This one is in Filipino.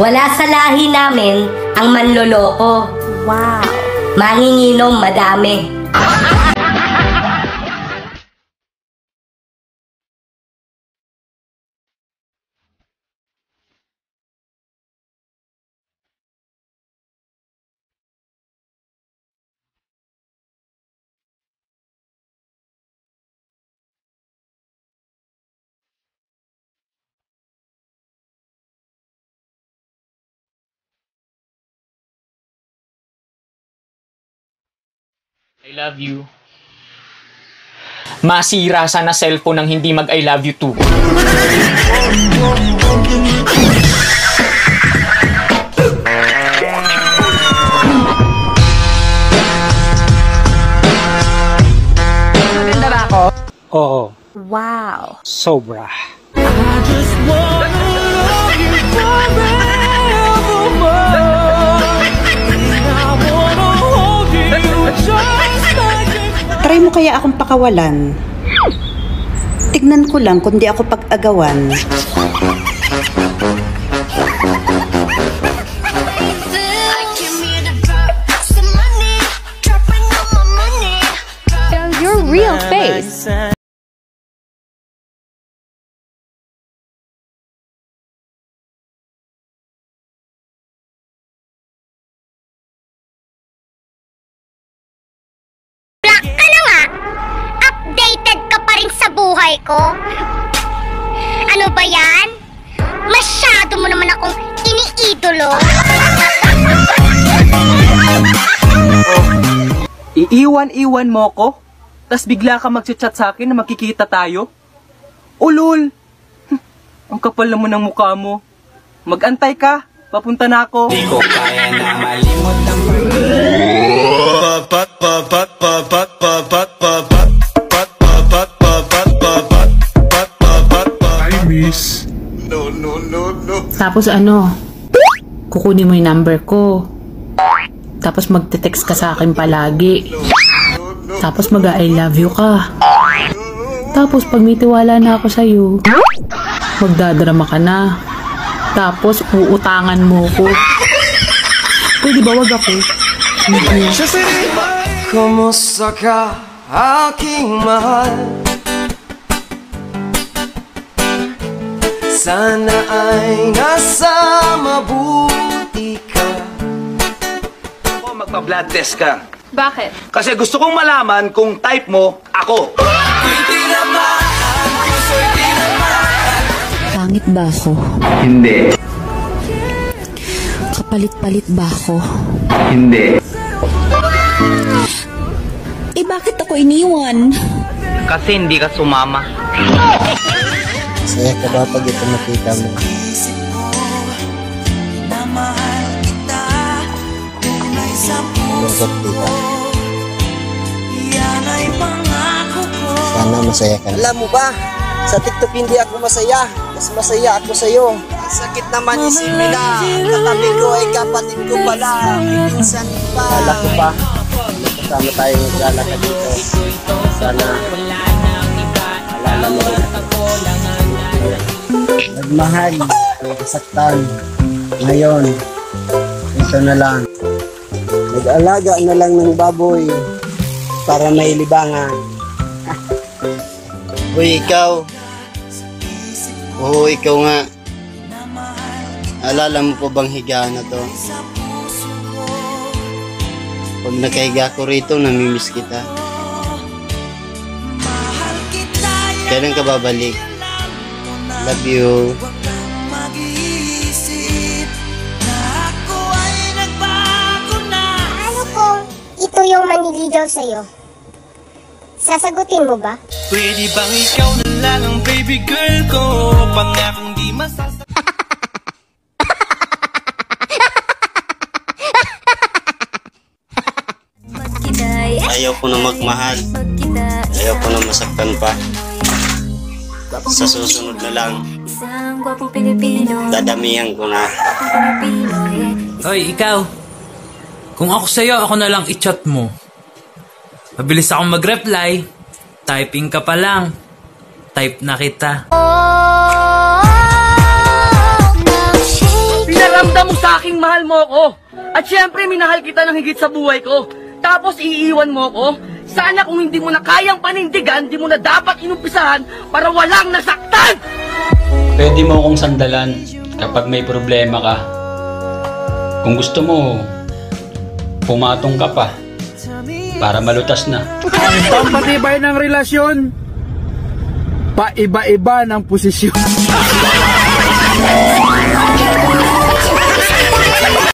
Wala sa lahi namin ang manloloko. Wow. Manginginom madami. I love you. Masira sana cellphone ng hindi mag I love you too. Maganda ba ako? Oo. Wow. Sobra. Try mo kaya akong pakawalan. Tignan ko lang kung di ako pag-agawan. Your real face. Buhay ko? Ano ba yan? Masyado mo naman akong iniidolo. Iiwan-iwan mo ko? Tas bigla ka mag-chat sa akin na magkikita tayo? Ulul! Ang kapal naman ng mukha mo. Mag-antay ka. Papunta na ako. Di ko kaya na malimot ang Tapos ano, kukunin mo yung number ko. Tapos magte-text ka sa akin palagi. Tapos mag-I love you ka. Tapos pag may tiwala na ako sa'yo, magdadrama ka na. Tapos uutangan mo ko. Pwede ba wag ako? Kumusta ka, aking mahal? Sana ay nasa mabuti ka. Ako magpa-blood test ka. Bakit? Kasi gusto kong malaman kung type mo ako. Pangit ba ako? Hindi. Kapalit-palit ba ako? Hindi. Eh bakit ako iniwan? Kasi hindi ka sumama. Saya ka ba pag ito makita mo? Lungkot diba? Sana masaya ka na. Alam mo ba, sa TikTok hindi ako masaya. Mas masaya ako sa'yo. Sakit naman isipin na katabi ko ay kapatid ko pala. Minsan pa. Kala ko pa, kasama tayong maglalakad dito. Sana alala mo rin. Nagmahal, nasaktan. Ngayon, ito na lang. Nag-alaga na lang ng baboy para may libangan. Uy, ikaw. Oo, ikaw nga. Alala mo pa bang higaan na to? Pag nakahiga ko rito, namimiss kita. Kailan ka babalik? Love you. Ano kung ito yung manliligaw sa'yo? Sasagutin mo ba? Pwede bang ikaw na lang ang baby girl ko? Pangakong di masasaktan. Ayaw ko na magmahal. Ayaw ko na masaktan pa. Sa susunod na lang, dadamihan ko na. Hoy, ikaw. Kung ako sa'yo, ako na lang i-chat mo. Mabilis akong mag-reply. Typing ka pa lang. Type na kita. Oh, Iparamdam mo sa aking mahal mo ko. At syempre, minahal kita ng higit sa buhay ko. Tapos iiwan mo ko? Sana kung hindi mo na kayang panindigan, di mo na dapat inumpisahan para walang nasaktan! Pwede mo akong sandalan kapag may problema ka. Kung gusto mo, pumatong ka pa para malutas na. Ang pampatibay ng relasyon, paiba-iba ng posisyon.